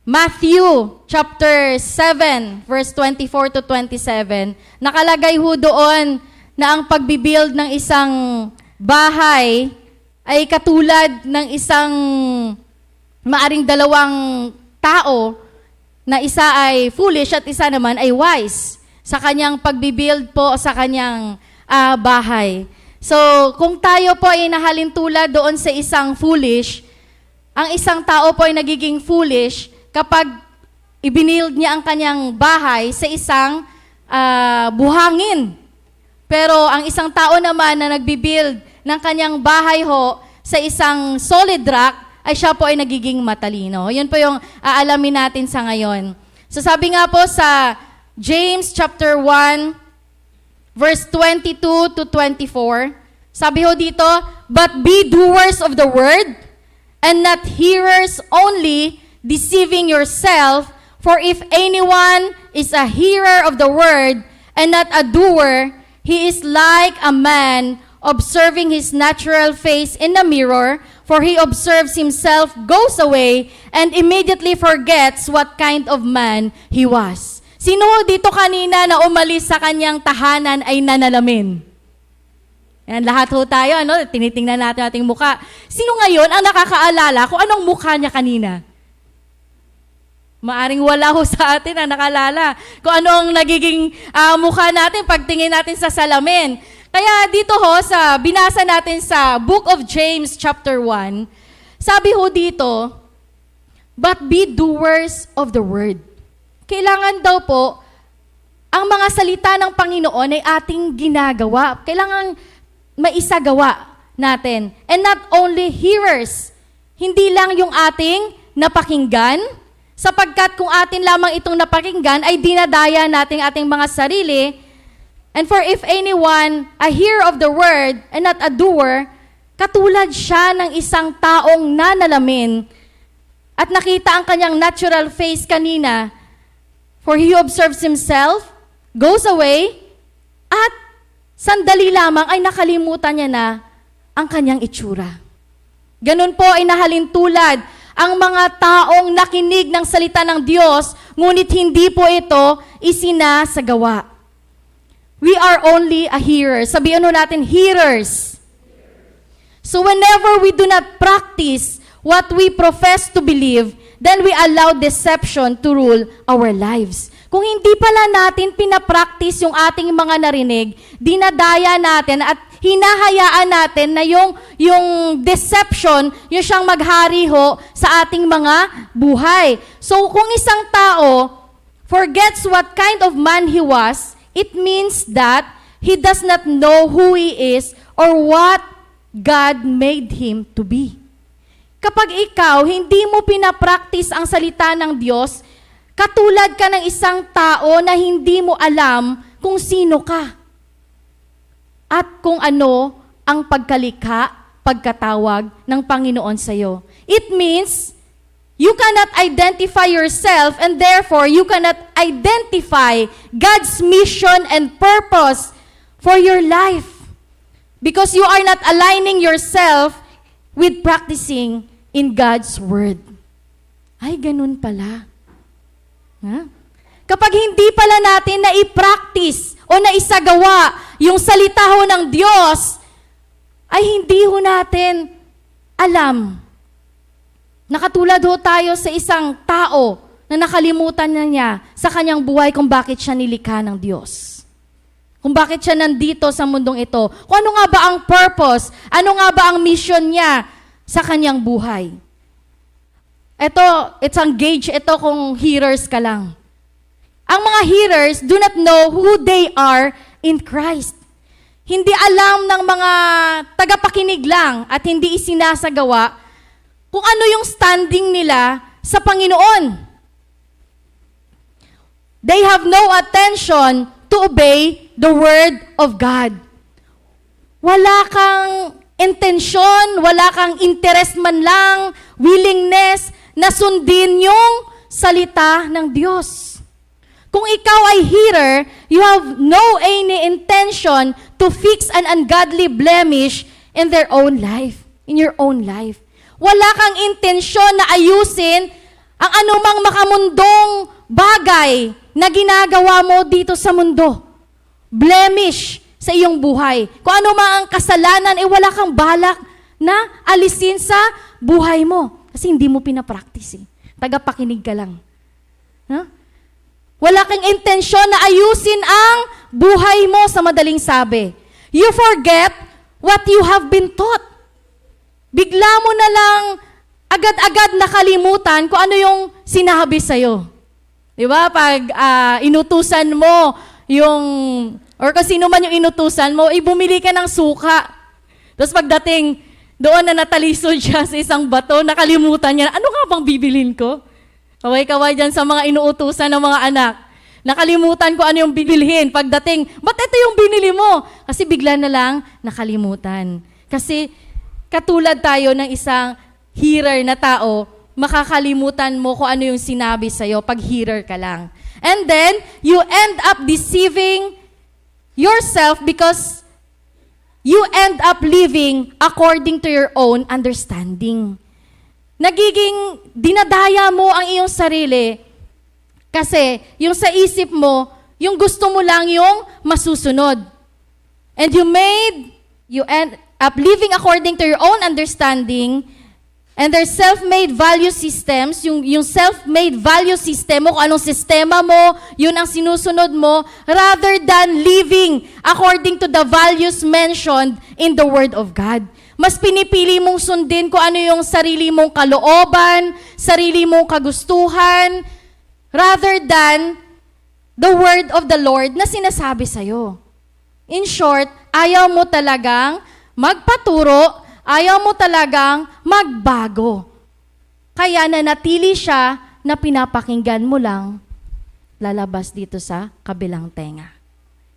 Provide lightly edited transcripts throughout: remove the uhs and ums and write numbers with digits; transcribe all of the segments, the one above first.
Matthew chapter 7, verse 24 to 27, nakalagay ho doon na ang pagbibuild ng isang bahay ay katulad ng isang maaring dalawang tao na isa ay foolish at isa naman ay wise sa kanyang pagbibuild po sa kanyang bahay. So, kung tayo po ay nahalintulad doon sa isang foolish, ang isang tao po ay nagiging foolish kapag ibinild niya ang kanyang bahay sa isang buhangin. Pero ang isang tao naman na nagbibuild ng kanyang bahay ho sa isang solid rock, ay siya po ay nagiging matalino. Yun po yung aalamin natin sa ngayon. So sabi nga po sa James chapter 1, verse 22 to 24, sabi ho dito, "But be doers of the word, and not hearers only, deceiving yourself, for if anyone is a hearer of the word, and not a doer, he is like a man observing his natural face in a mirror, for he observes himself, goes away, and immediately forgets what kind of man he was." Sino dito kanina na umalis sa kanyang tahanan ay nanalamin? Yan, lahat ho tayo, ano? Tinitingnan natin ating mukha. Sino ngayon ang nakakaalala kung anong mukha niya kanina? Maaring wala ho sa atin ang nakalala kung anong nagiging mukha natin pagtingin natin sa salamin. Kaya dito ho, binasa natin sa Book of James chapter 1, sabi ho dito, "But be doers of the word." Kailangan daw po, ang mga salita ng Panginoon ay ating ginagawa. Kailangan maisagawa natin. And not only hearers, hindi lang yung ating napakinggan, sapagkat kung atin lamang itong napakinggan, ay dinadaya natin ating mga sarili. And for if anyone, a hearer of the word and not a doer, katulad siya ng isang taong nanalamin at nakita ang kanyang natural face kanina, for he observes himself, goes away, at sandali lamang ay nakalimutan niya na ang kanyang itsura. Ganun po ay nahalintulad ang mga taong nakinig ng salita ng Diyos, ngunit hindi po ito isinasagawa. We are only a hearer. Sabihin natin, hearers. So whenever we do not practice what we profess to believe, then we allow deception to rule our lives. Kung hindi pala natin pinapractice yung ating mga narinig, dinadaya natin at hinahayaan natin na yung deception, yung siyang maghari ho sa ating mga buhay. So kung isang tao forgets what kind of man he was, it means that he does not know who he is or what God made him to be. Kapag ikaw, hindi mo pinapractice ang salita ng Diyos, katulad ka ng isang tao na hindi mo alam kung sino ka at kung ano ang pagkalikha, pagkatawag ng Panginoon sa iyo. It means you cannot identify yourself, and therefore you cannot identify God's mission and purpose for your life because you are not aligning yourself with practicing in God's Word. Ay, ganun pala. Ha? Kapag hindi pala natin na i-practice o na isagawa yung salita ho ng Diyos, ay hindi ho natin alam. Nakatulad ho tayo sa isang tao na nakalimutan na niya sa kanyang buhay kung bakit siya nilikha ng Diyos. Kung bakit siya nandito sa mundong ito. Kung ano nga ba ang purpose, ano nga ba ang mission niya sa kanyang buhay. It's ang gauge ito kung hearers ka lang. Ang mga hearers do not know who they are in Christ. Hindi alam ng mga tagapakinig lang at hindi isinasagawa kung ano yung standing nila sa Panginoon. They have no attention to obey the Word of God. Wala kang intensyon, wala kang interest man lang, willingness na sundin yung salita ng Diyos. Kung ikaw ay hearer, you have no any intention to fix an ungodly blemish in their own life, in your own life. Wala kang intensyon na ayusin ang anumang makamundong bagay na ginagawa mo dito sa mundo. Blemish sa iyong buhay. Kung ano man ang kasalanan, wala kang balak na alisin sa buhay mo. Kasi hindi mo pinapractice. Tagapakinig ka lang. Huh? Wala kang intensyon na ayusin ang buhay mo sa madaling sabi. You forget what you have been taught. Bigla mo na lang agad-agad nakalimutan kung ano yung sinabi sa'yo. Di ba? Pag inutusan mo yung, or kung sino man yung inutusan mo, bumili ka ng suka. Tapos pagdating, doon na natalisod siya sa isang bato, nakalimutan niya, ano nga bang bibilin ko? Kaway-kaway dyan sa mga inuutusan ng mga anak. Nakalimutan ko ano yung bibilhin. Pagdating, ba't ito yung binili mo? Kasi bigla na lang nakalimutan. Kasi katulad tayo ng isang hearer na tao, makakalimutan mo kung ano yung sinabi sa'yo pag hearer ka lang. And then, you end up deceiving yourself because you end up living according to your own understanding. Nagiging dinadaya mo ang iyong sarili kasi yung sa isip mo, yung gusto mo lang yung masusunod. And you end up living according to your own understanding. And there's self-made value systems, yung self-made value system mo, kung anong sistema mo, yun ang sinusunod mo, rather than living according to the values mentioned in the Word of God. Mas pinipili mong sundin kung ano yung sarili mong kalooban, sarili mong kagustuhan, rather than the Word of the Lord na sinasabi sa'yo. In short, ayaw mo talagang magpaturo, ayaw mo talagang magbago. Kaya nanatili siya na pinapakinggan mo lang lalabas dito sa kabilang tenga.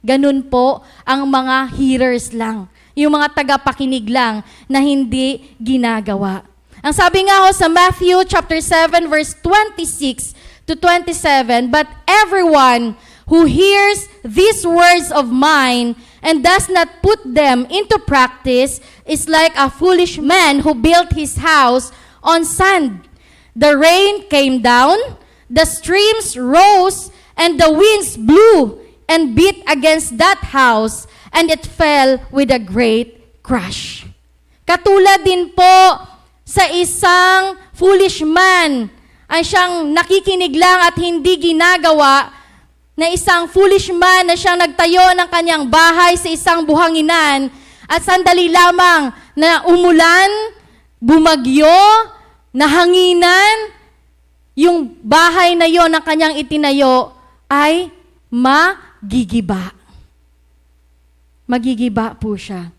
Ganun po ang mga hearers lang. Yung mga tagapakinig lang na hindi ginagawa. Ang sabi nga ho sa Matthew chapter 7 verse 26 to 27, but everyone who hears these words of mine and does not put them into practice is like a foolish man who built his house on sand. The rain came down, the streams rose, and the winds blew and beat against that house, and it fell with a great crash. Katulad din po sa isang foolish man, ay siyang nakikinig lang at hindi ginagawa, na isang foolish man na siyang nagtayo ng kanyang bahay sa isang buhanginan at sandali lamang na umulan, bumagyo, nahanginan, yung bahay na yon na kanyang itinayo ay magigiba. Magigiba po siya.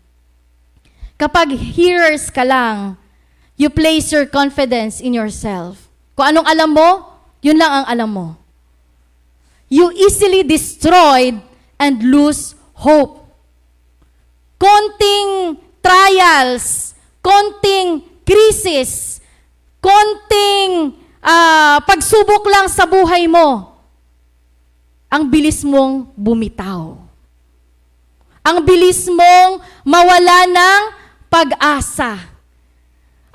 Kapag hearers ka lang, you place your confidence in yourself. Kung anong alam mo, yun lang ang alam mo. You easily destroyed and lose hope. Konting trials, konting krisis, konting pagsubok lang sa buhay mo, ang bilis mong bumitaw. Ang bilis mong mawala ng pag-asa.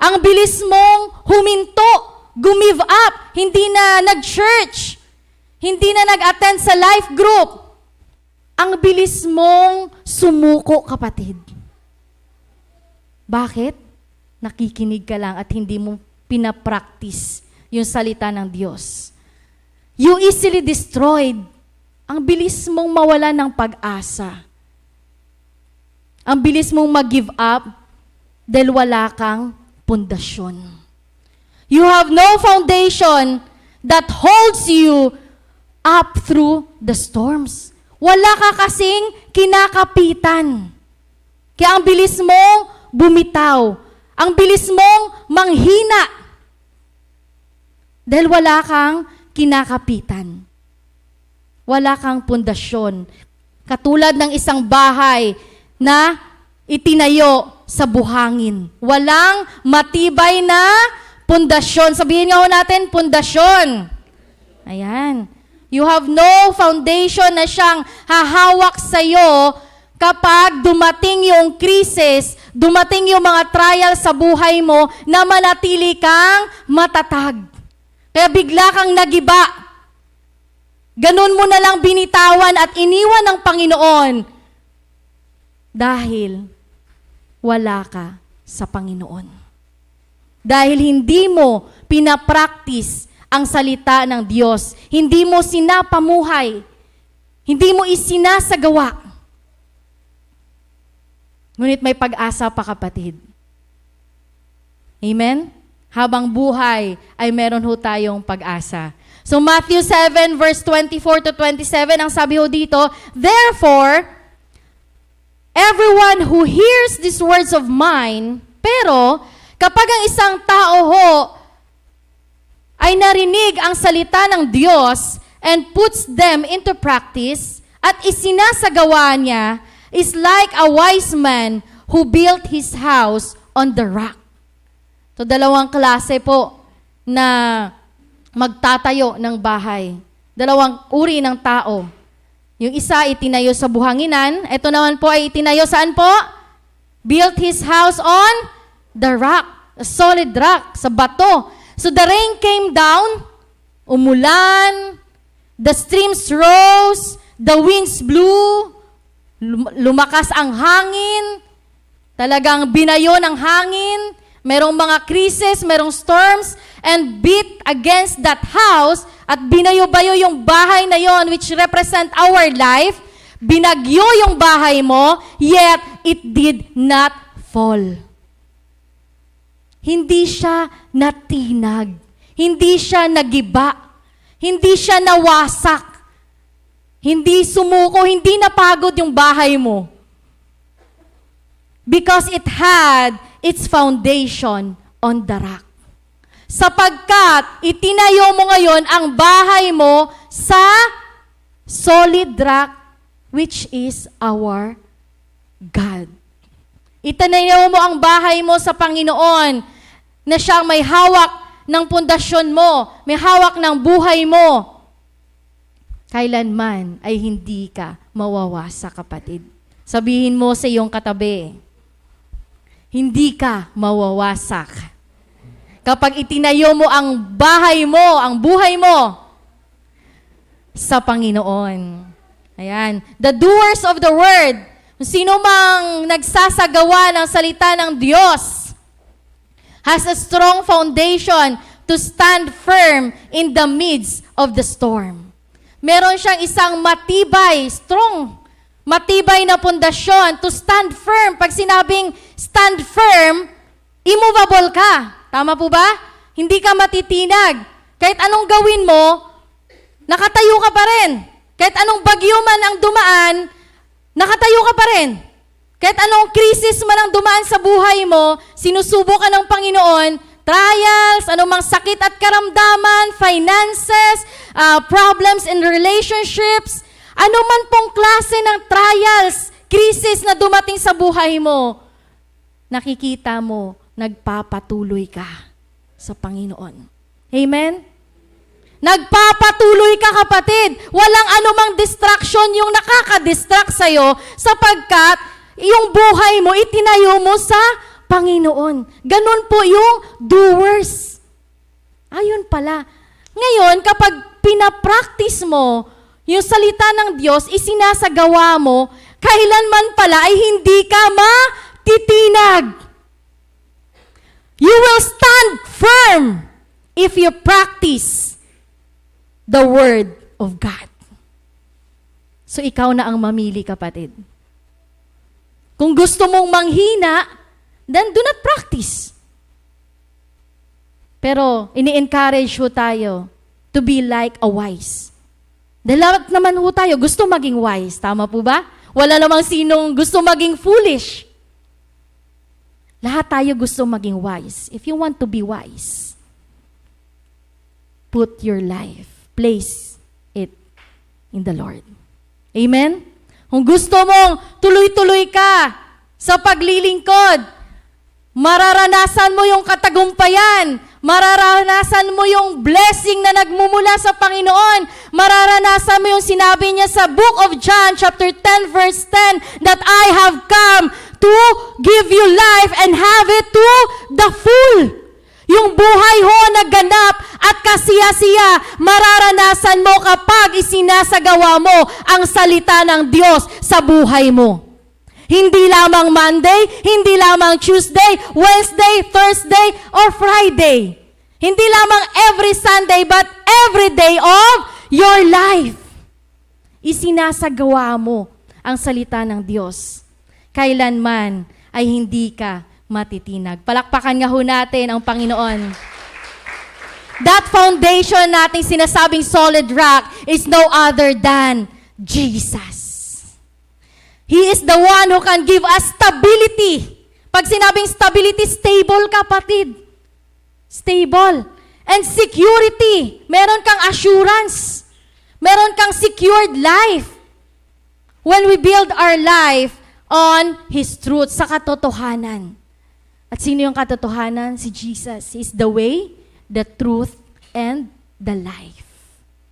Ang bilis mong huminto, gumive up, hindi na nag-church, hindi na nag-attend sa life group. Ang bilis mong sumuko, kapatid. Bakit? Nakikinig ka lang at hindi mo pinapractice yung salita ng Diyos. You easily destroyed. Ang bilis mong mawala ng pag-asa. Ang bilis mong mag-give up dahil wala kang pundasyon. You have no foundation that holds you up through the storms. Wala ka kasing kinakapitan. Kaya ang bilis mong bumitaw. Ang bilis mong manghina. Dahil wala kang kinakapitan. Wala kang pundasyon. Katulad ng isang bahay na itinayo sa buhangin. Walang matibay na pundasyon. Sabihin nga ho natin, pundasyon. Ayan. You have no foundation na siyang hahawak sa'yo kapag dumating yung krisis, dumating yung mga trial sa buhay mo na manatili kang matatag. Kaya bigla kang nagiba. Ganun mo na lang binitawan at iniwan ng Panginoon dahil wala ka sa Panginoon. Dahil hindi mo pinapractice ang salita ng Diyos. Hindi mo sinapamuhay. Hindi mo isinasagawa. Ngunit may pag-asa pa, kapatid. Amen? Habang buhay ay meron ho tayong pag-asa. So Matthew 7 verse 24 to 27, ang sabi ho dito, therefore, everyone who hears these words of mine, pero kapag ang isang tao ho ay narinig ang salita ng Diyos and puts them into practice at isinasagawa niya, is like a wise man who built his house on the rock. So dalawang klase po na magtatayo ng bahay. Dalawang uri ng tao. Yung isa itinayo sa buhanginan, ito naman po ay itinayo saan po? Built his house on the rock, a solid rock, sa bato. So the rain came down, umulan, the streams rose, the winds blew, lumakas ang hangin, talagang binayo ng hangin, merong mga krisis, merong storms, and beat against that house, at binayo-bayo yung bahay na yon which represent our life, binagyo yung bahay mo, yet it did not fall. Hindi siya natinag, hindi siya nagiba, hindi siya nawasak, hindi sumuko, hindi napagod yung bahay mo. Because it had its foundation on the rock. Sapagkat itinayo mo ngayon ang bahay mo sa solid rock, which is our God. Itinayo mo ang bahay mo sa Panginoon na siyang may hawak ng pundasyon mo, may hawak ng buhay mo. Kailanman ay hindi ka mawawasa, kapatid. Sabihin mo sa iyong katabi, hindi ka mawawasak. Kapag itinayo mo ang bahay mo, ang buhay mo sa Panginoon. Ayan. The doers of the word, sino mang nagsasagawa ng salita ng Diyos, has a strong foundation to stand firm in the midst of the storm. Meron siyang isang matibay, strong, matibay na pundasyon to stand firm. Pag sinabing stand firm, immovable ka. Tama po ba? Hindi ka matitinag. Kahit anong gawin mo, nakatayo ka pa rin. Kahit anong bagyo man ang dumaan, nakatayo ka pa rin. Kahit anong krisis man ang dumaan sa buhay mo, sinusubo ka ng Panginoon, trials, anumang sakit at karamdaman, finances, problems in relationships, anuman pong klase ng trials, krisis na dumating sa buhay mo, nakikita mo, nagpapatuloy ka sa Panginoon. Amen? Nagpapatuloy ka, kapatid. Walang anumang distraction yung nakaka-distract sa'yo sapagkat yung buhay mo, itinayo mo sa Panginoon. Ganun po yung doers. Ayun pala. Ngayon, kapag pinapractice mo yung salita ng Diyos, isinasagawa mo, kailanman pala ay hindi ka matitinag. You will stand firm if you practice the Word of God. So ikaw na ang mamili, kapatid. Kung gusto mong manghina, then do not practice. Pero ini-encourage ho tayo to be like a wise. Dahil lahat naman ho tayo gusto maging wise. Tama po ba? Wala namang sinong gusto maging foolish. Lahat tayo gusto maging wise. If you want to be wise, put your life, place it in the Lord. Amen? Kung gusto mong tuloy-tuloy ka sa paglilingkod, mararanasan mo yung katagumpayan, mararanasan mo yung blessing na nagmumula sa Panginoon, mararanasan mo yung sinabi niya sa Book of John, chapter 10, verse 10, that I have come to give you life and have it to the full. Yung buhay ho na ganap at kasiya-siya, mararanasan mo kapag isinasagawa mo ang salita ng Diyos sa buhay mo. Hindi lamang Monday, hindi lamang Tuesday, Wednesday, Thursday, or Friday. Hindi lamang every Sunday, but every day of your life. Isinasagawa mo ang salita ng Diyos. Kailanman ay hindi ka matitinag. Palakpakan nga ho natin ang Panginoon. That foundation nating sinasabing solid rock is no other than Jesus. He is the one who can give us stability. Pag sinabing stability, stable, kapatid. Stable. And security. Meron kang assurance. Meron kang secured life. When we build our life on His truth, sa katotohanan. At sino yung katotohanan? Si Jesus. He is the way, the truth, and the life.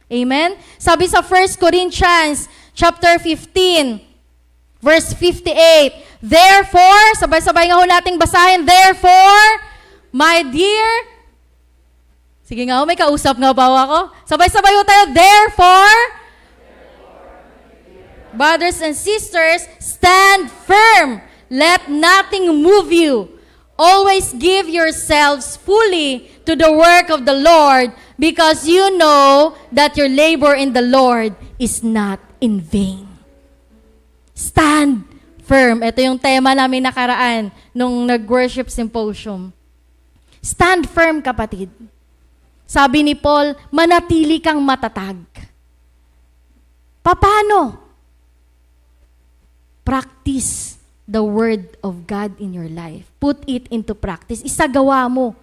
Amen? Sabi sa 1 Corinthians chapter 15, verse 58, therefore, sabay-sabay nga ho nating basahin, therefore, my dear, sige nga ho, may kausap nga ba ako? Sabay-sabay ho tayo, therefore, brothers and sisters, stand firm. Let nothing move you. Always give yourselves fully to the work of the Lord because you know that your labor in the Lord is not in vain. Stand firm. Ito yung tema namin nakaraan nung nag-worship symposium. Stand firm, kapatid. Sabi ni Paul, manatili kang matatag. Paano? Practice the Word of God in your life. Put it into practice. Isagawa mo.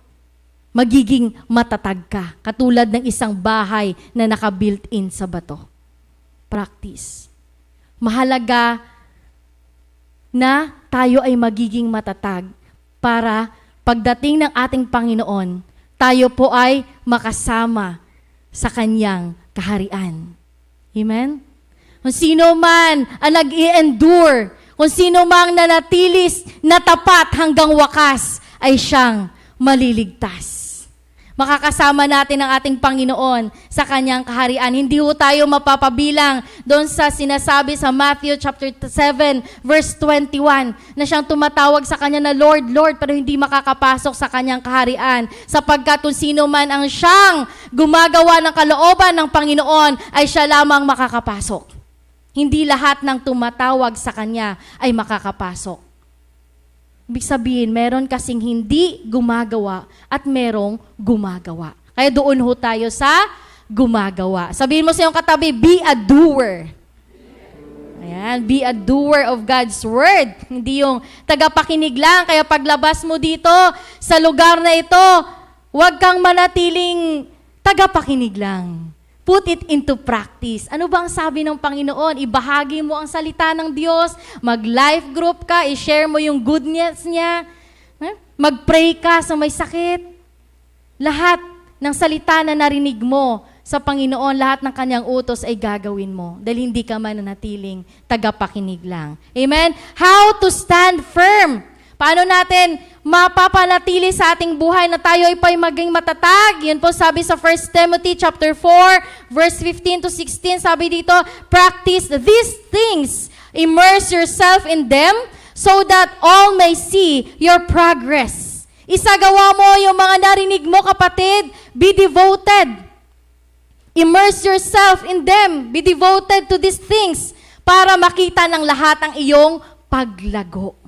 Magiging matatag ka. Katulad ng isang bahay na naka-built-in sa bato. Practice. Mahalaga na tayo ay magiging matatag para pagdating ng ating Panginoon, tayo po ay makasama sa Kanyang kaharian. Amen? Kung sino man ang nag-i-endure, kung sino mang nanatilis na tapat hanggang wakas, ay siyang maliligtas. Makakasama natin ang ating Panginoon sa Kanyang kaharian. Hindi ho tayo mapapabilang doon sa sinasabi sa Matthew chapter 7, verse 21, na siyang tumatawag sa Kanya na Lord, Lord, pero hindi makakapasok sa Kanyang kaharian. Sapagkat kung sino man ang siyang gumagawa ng kalooban ng Panginoon, ay siya lamang makakapasok. Hindi lahat ng tumatawag sa Kanya ay makakapasok. Ibig sabihin, meron kasing hindi gumagawa at merong gumagawa. Kaya doon ho tayo sa gumagawa. Sabihin mo sa iyong katabi, be a doer. Ayan, be a doer of God's Word. Hindi yung tagapakinig lang. Kaya paglabas mo dito sa lugar na ito, huwag kang manatiling tagapakinig lang. Put it into practice. Ano ba ang sabi ng Panginoon? Ibahagi mo ang salita ng Diyos, mag-life group ka, i-share mo yung goodness niya, mag-pray ka sa may sakit. Lahat ng salita na narinig mo sa Panginoon, lahat ng Kanyang utos ay gagawin mo dahil hindi ka mananatiling tagapakinig lang. Amen? How to stand firm? Paano natin mapapanatili sa ating buhay na tayo ay maging matatag? Yun po sabi sa 1 Timothy chapter 4, verse 15 to 16, sabi dito, practice these things, immerse yourself in them, so that all may see your progress. Isagawa mo yung mga narinig mo, kapatid. Be devoted. Immerse yourself in them. Be devoted to these things para makita ng lahat ang iyong paglago.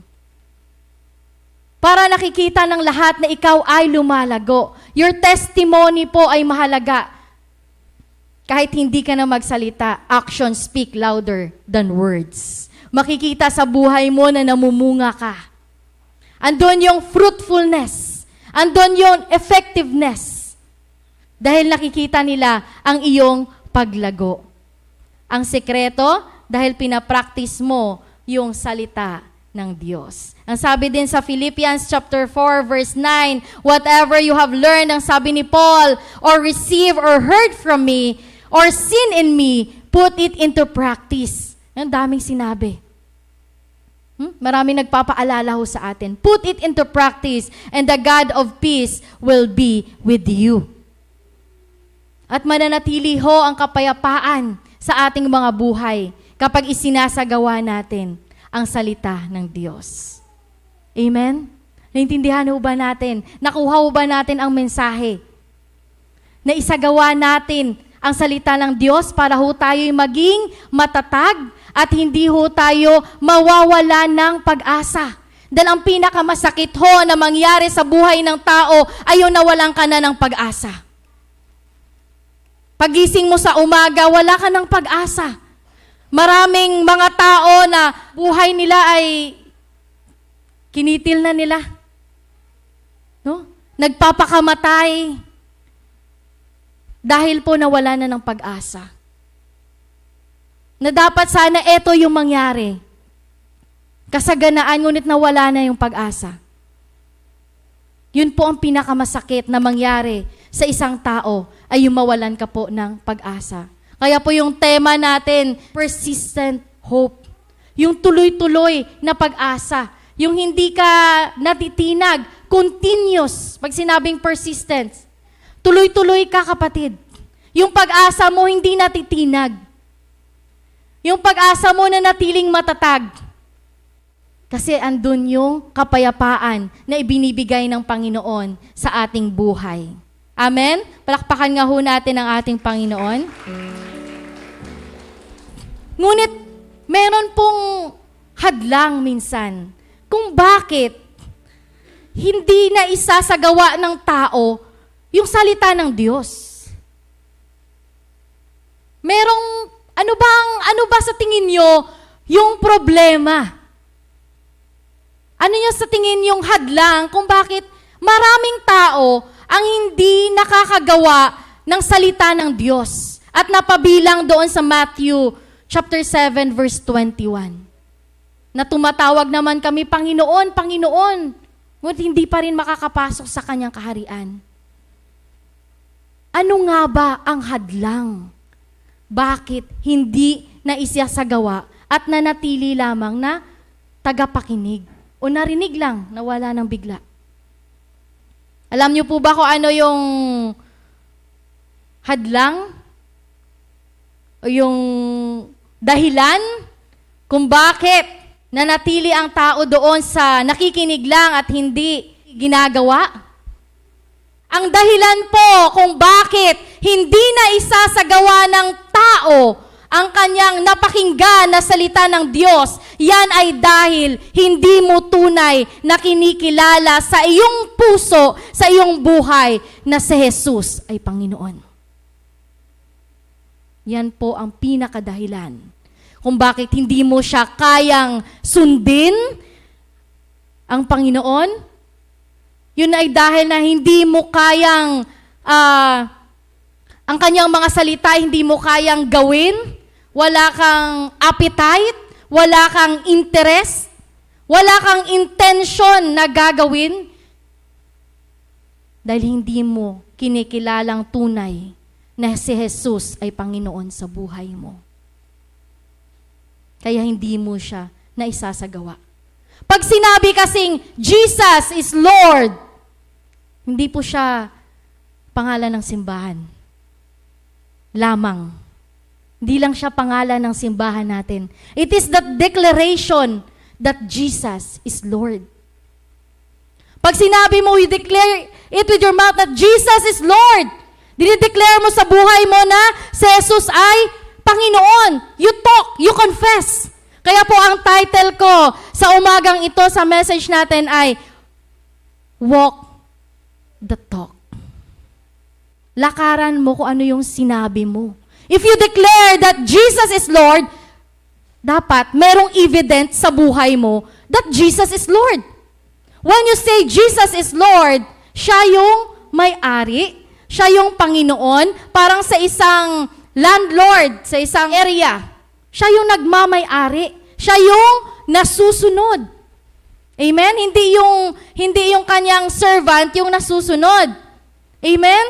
Para nakikita ng lahat na ikaw ay lumalago. Your testimony po ay mahalaga. Kahit hindi ka na magsalita, actions speak louder than words. Makikita sa buhay mo na namumunga ka. Andun yung fruitfulness. Andun yung effectiveness. Dahil nakikita nila ang iyong paglago. Ang sekreto, dahil pinapractice mo yung salita ng Diyos. Ang sabi din sa Philippians chapter 4 verse 9, whatever you have learned, ang sabi ni Paul, or receive or heard from me, or seen in me, put it into practice. Ang daming sinabi. Marami nagpapaalala ho sa atin. Put it into practice and the God of peace will be with you. At mananatili ho ang kapayapaan sa ating mga buhay kapag isinasagawa natin ang salita ng Diyos. Amen? Naintindihan ho ba natin? Nakuha ho ba natin ang mensahe? Na isagawa natin ang salita ng Diyos para ho tayo'y maging matatag at hindi ho tayo mawawala ng pag-asa. Dahil ang pinakamasakit ho na mangyari sa buhay ng tao ay yung nawalan ka na ng pag-asa. Pagising mo sa umaga, wala ka ng pag-asa. Maraming mga tao na buhay nila ay kinitil na nila. No? Nagpapakamatay dahil po nawala na ng pag-asa. Na dapat sana ito yung mangyari. Kasaganaan, ngunit nawala na yung pag-asa. Yun po ang pinakamasakit na mangyari sa isang tao ay yung mawalan ka po ng pag-asa. Kaya po yung tema natin, persistent hope. Yung tuloy-tuloy na pag-asa. Yung hindi ka natitinag, continuous. Pag sinabing persistence, tuloy-tuloy ka, kapatid. Yung pag-asa mo hindi natitinag. Yung pag-asa mo na natiling matatag. Kasi andun yung kapayapaan na ibinibigay ng Panginoon sa ating buhay. Amen? Palakpakan nga ho natin ang ating Panginoon. Ngunit, meron pong hadlang minsan kung bakit hindi na isasagawa ng tao yung salita ng Diyos. Ano ba sa tingin nyo yung problema? Ano nyo sa tingin yung hadlang kung bakit maraming tao ang hindi nakakagawa ng salita ng Diyos? At napabilang doon sa Matthew chapter 7 verse 21. Na tumatawag naman kami, Panginoon, Panginoon, ngunit hindi pa rin makakapasok sa kanyang kaharian. Ano nga ba ang hadlang? Bakit hindi na isasagawa at nanatili lamang na tagapakinig o narinig lang, nawala ng bigla? Alam niyo po ba kung ano yung hadlang? O yung dahilan kung bakit nanatili ang tao doon sa nakikinig lang at hindi ginagawa? Ang dahilan po kung bakit hindi na isasagawa ng tao ang kanyang napakinggan na salita ng Diyos, yan ay dahil hindi mo tunay na kinikilala sa iyong puso, sa iyong buhay, na si Jesus ay Panginoon. Yan po ang pinakadahilan kung bakit hindi mo siya kayang sundin ang Panginoon. Yun ay dahil na hindi mo kayang, ang kanyang mga salita hindi mo kayang gawin, wala kang appetite, wala kang interest, wala kang intention na gagawin, dahil hindi mo kinikilalang tunay na si Jesus ay Panginoon sa buhay mo. Kaya hindi mo siya naisasagawa. Pag sinabi kasing Jesus is Lord, hindi po siya pangalan ng simbahan lamang. Hindi lang siya pangalan ng simbahan natin. It is that declaration that Jesus is Lord. Pag sinabi mo, you declare it with your mouth that Jesus is Lord. Dinideclare mo sa buhay mo na si Jesus ay Panginoon. You talk, you confess. Kaya po ang title ko sa umagang ito sa message natin ay Walk the Talk. Lakaran mo kung ano yung sinabi mo. If you declare that Jesus is Lord, dapat merong evidence sa buhay mo that Jesus is Lord. When you say Jesus is Lord, siya yung may-ari, siya yung Panginoon, parang sa isang landlord, sa isang area. Siya yung nagmamay-ari. Siya yung nasusunod. Amen? Hindi yung kanyang servant yung nasusunod. Amen?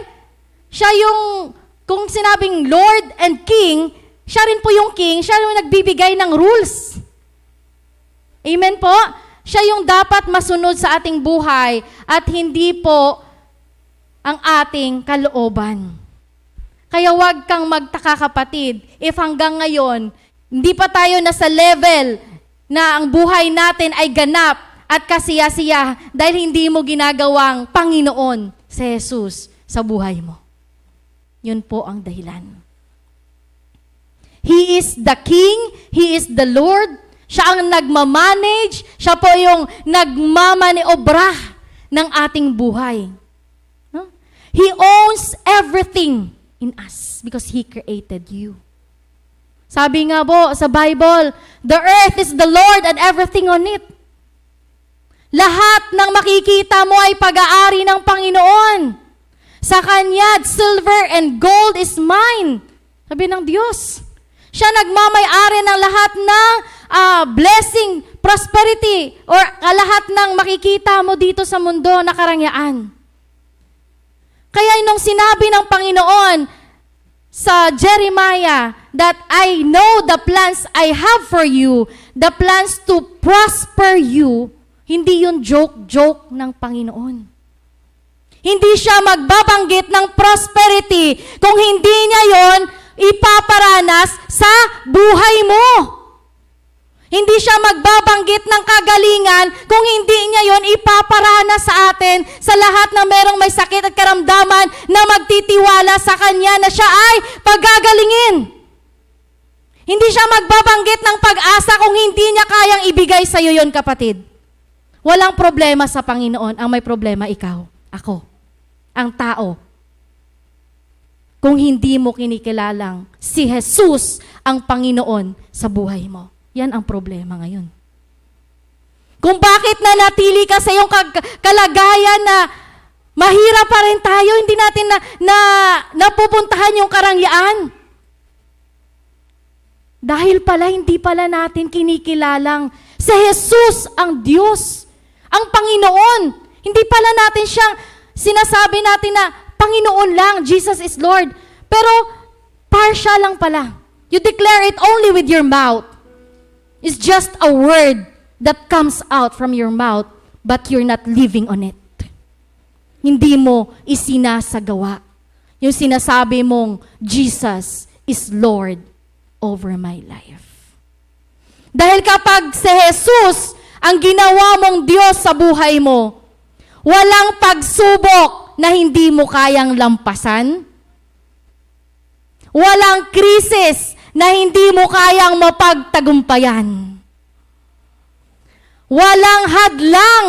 Siya yung, kung sinabing Lord and King, siya rin po yung King, siya yung nagbibigay ng rules. Amen po? Siya yung dapat masunod sa ating buhay at hindi po ang ating kalooban. Kaya wag kang magtaka kapatid, if hanggang ngayon, hindi pa tayo nasa level na ang buhay natin ay ganap at kasiya-siya dahil hindi mo ginagawang Panginoon si Jesus sa buhay mo. Yun po ang dahilan. He is the King, He is the Lord, siya ang nagmamanage, siya po yung nagmamaniobra ng ating buhay. No? He owns everything in us because He created you. Sabi nga po sa Bible, the earth is the Lord and everything on it. Lahat ng makikita mo ay pag-aari ng Panginoon. Sa Kanya, silver and gold is mine. Sabi ng Diyos. Siya nagmamay-ari ng lahat ng blessing, prosperity, or lahat ng makikita mo dito sa mundo na karangyaan. Kaya nung sinabi ng Panginoon sa Jeremiah that I know the plans I have for you, the plans to prosper you, hindi yun joke ng Panginoon. Hindi siya magbabanggit ng prosperity kung hindi niya yon ipaparanas sa buhay mo. Hindi siya magbabanggit ng kagalingan kung hindi niya yon ipaparanas sa atin, sa lahat na merong may sakit at karamdaman na magtitiwala sa Kanya na siya ay pagagalingin. Hindi siya magbabanggit ng pag-asa kung hindi niya kayang ibigay sa iyo yon, kapatid. Walang problema sa Panginoon. Ang may problema ikaw, ako, ang tao. Kung hindi mo kinikilalang si Jesus ang Panginoon sa buhay mo. Yan ang problema ngayon. Kung bakit nanatili ka sa iyong kalagayan na mahirap pa rin tayo, hindi natin napupuntahan yung karangyaan. Dahil pala, hindi pala natin kinikilalang si Jesus ang Diyos, ang Panginoon. Hindi pala natin siyang sinasabi natin na Panginoon lang, Jesus is Lord. Pero partial lang pala. You declare it only with your mouth. It's just a word that comes out from your mouth, but you're not living on it. Hindi mo isinasagawa. Yung sinasabi mong, Jesus is Lord over my life. Dahil kapag si Jesus ang ginawa mong Diyos sa buhay mo, walang pagsubok na hindi mo kayang lampasan. Walang krisis na hindi mo kayang mapagtagumpayan. Walang hadlang.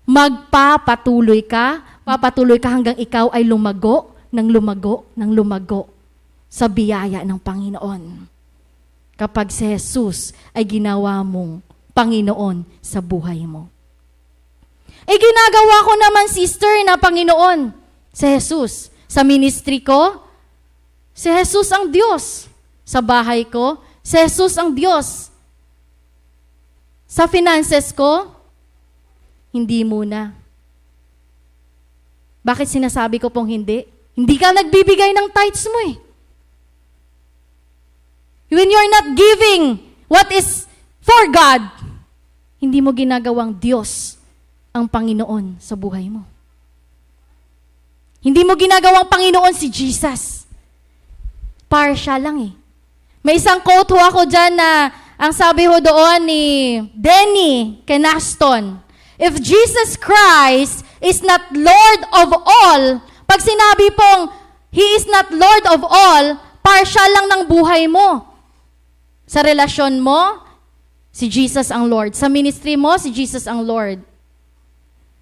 Magpapatuloy ka, papatuloy ka hanggang ikaw ay lumago sa biyaya ng Panginoon. Kapag si Jesus ay ginawa mong Panginoon sa buhay mo. Ginagawa ko naman, sister, na Panginoon, si Jesus. Sa ministry ko, si Jesus ang Diyos. Sa bahay ko, si Jesus ang Diyos. Sa finances ko, hindi muna. Bakit sinasabi ko pong hindi? Hindi ka nagbibigay ng tithes mo eh. When you're not giving what is for God, hindi mo ginagawang Diyos ang Panginoon sa buhay mo. Hindi mo ginagawang Panginoon si Jesus. Partial lang eh. May isang quote ho ako dyan na ang sabi ho doon ni Denny Kenaston, if Jesus Christ is not Lord of all, pag sinabi pong He is not Lord of all, partial lang ng buhay mo. Sa relasyon mo, si Jesus ang Lord. Sa ministry mo, si Jesus ang Lord.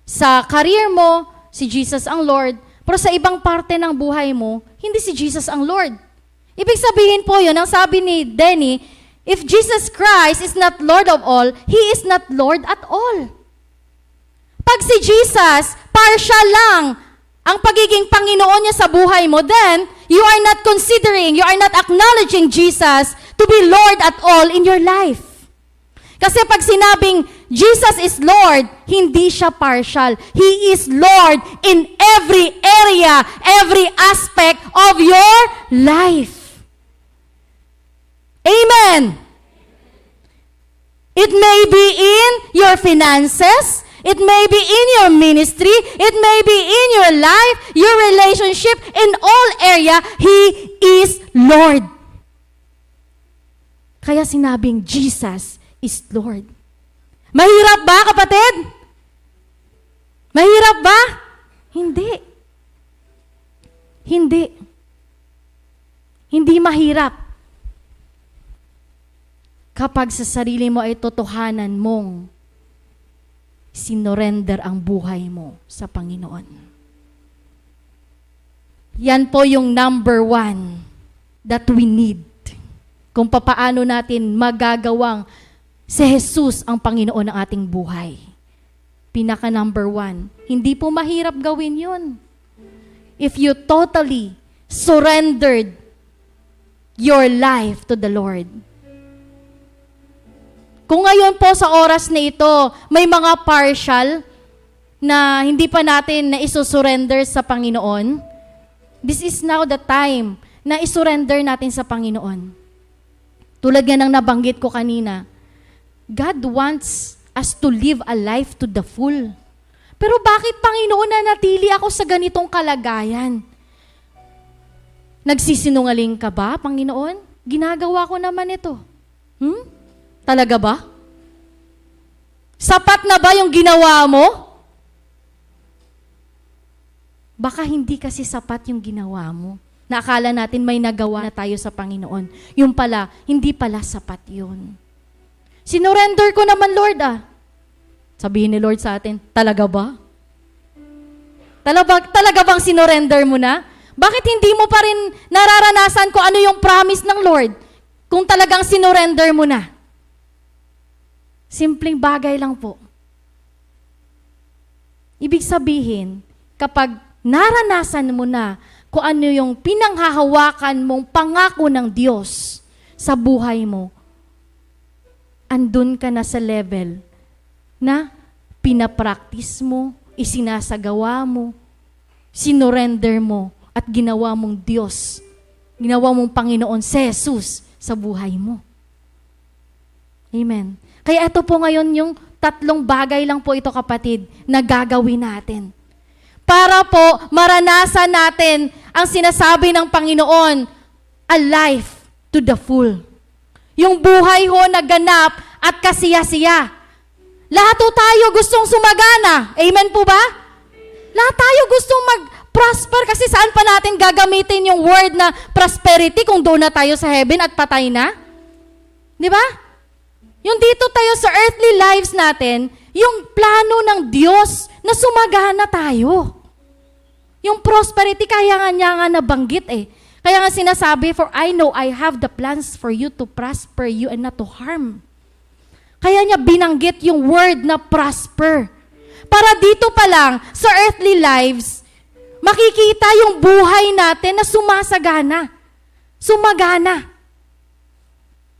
Sa career mo, si Jesus ang Lord. Pero sa ibang parte ng buhay mo, hindi si Jesus ang Lord. Ibig sabihin po yun, ang sabi ni Denny, if Jesus Christ is not Lord of all, He is not Lord at all. Pag si Jesus, partial lang ang pagiging Panginoon niya sa buhay mo, then you are not considering, you are not acknowledging Jesus to be Lord at all in your life. Kasi pag sinabing Jesus is Lord, hindi siya partial. He is Lord in every area, every aspect of your life. Amen. It may be in your finances. It may be in your ministry. It may be in your life, your relationship, in all area. He is Lord. Kaya sinabing Jesus is Lord. Mahirap ba, kapatid? Mahirap ba? Hindi. Hindi. Hindi mahirap. Kapag sa sarili mo ay totohanan mong sinorender ang buhay mo sa Panginoon. Yan po yung number 1 that we need. Kung papaano natin magagawang si Jesus ang Panginoon ng ating buhay. Pinaka number 1. Hindi po mahirap gawin yun. If you totally surrendered your life to the Lord. Kung ngayon po sa oras na ito, may mga partial na hindi pa natin na isusurrender sa Panginoon, this is now the time na isurrender natin sa Panginoon. Tulad nga ng nabanggit ko kanina, God wants us to live a life to the full. Pero bakit, Panginoon, nanatili ako sa ganitong kalagayan? Nagsisinungaling ka ba, Panginoon? Ginagawa ko naman ito. Talaga ba? Sapat na ba yung ginawa mo? Baka hindi kasi sapat yung ginawa mo. Naakala natin may nagawa na tayo sa Panginoon. Yung pala, hindi pala sapat yun. Sinurrender ko naman, Lord, Sabihin ni Lord sa atin, talaga ba? Talaga bang sinurrender mo na? Bakit hindi mo pa rin nararanasan kung ano yung promise ng Lord kung talagang sinurrender mo na? Simpleng bagay lang po. Ibig sabihin, kapag naranasan mo na kung ano yung pinanghahawakan mong pangako ng Diyos sa buhay mo, andun ka na sa level na pinapractice mo, isinasagawa mo, sinurrender mo, at ginawa mong Diyos, ginawa mong Panginoon si Jesus sa buhay mo. Amen. Kaya ito po ngayon yung 3 bagay lang po ito, kapatid, na gagawin natin. Para po maranasan natin ang sinasabi ng Panginoon, a life to the full. Yung buhay ho na ganap at kasiya-siya. Lahat po tayo gustong sumagana. Amen po ba? Lahat tayo gustong mag-prosper kasi saan pa natin gagamitin yung word na prosperity kung doon na tayo sa heaven at patay na? Di ba? Yung dito tayo sa earthly lives natin, yung plano ng Diyos na sumagana tayo. Yung prosperity, kaya nga niya nga nabanggit Kaya nga sinasabi, for I know I have the plans for you to prosper you and not to harm. Kaya niya binanggit yung word na prosper. Para dito pa lang, sa earthly lives, makikita yung buhay natin na sumasagana. Sumagana.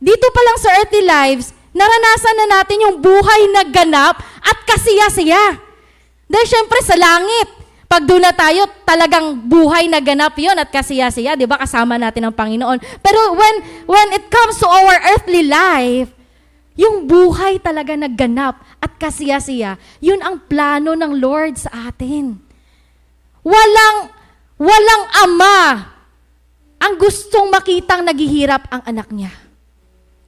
Dito pa lang sa earthly lives, naranasan na natin yung buhay na ganap at kasiya-siya. Dahil syempre sa langit, pag doon na tayo, talagang buhay na ganap yon at kasiya-siya, di ba? Kasama natin ang Panginoon. Pero when it comes to our earthly life, yung buhay talaga na ganap at kasiya-siya, yun ang plano ng Lord sa atin. Walang ama ang gustong makitang naghihirap ang anak niya.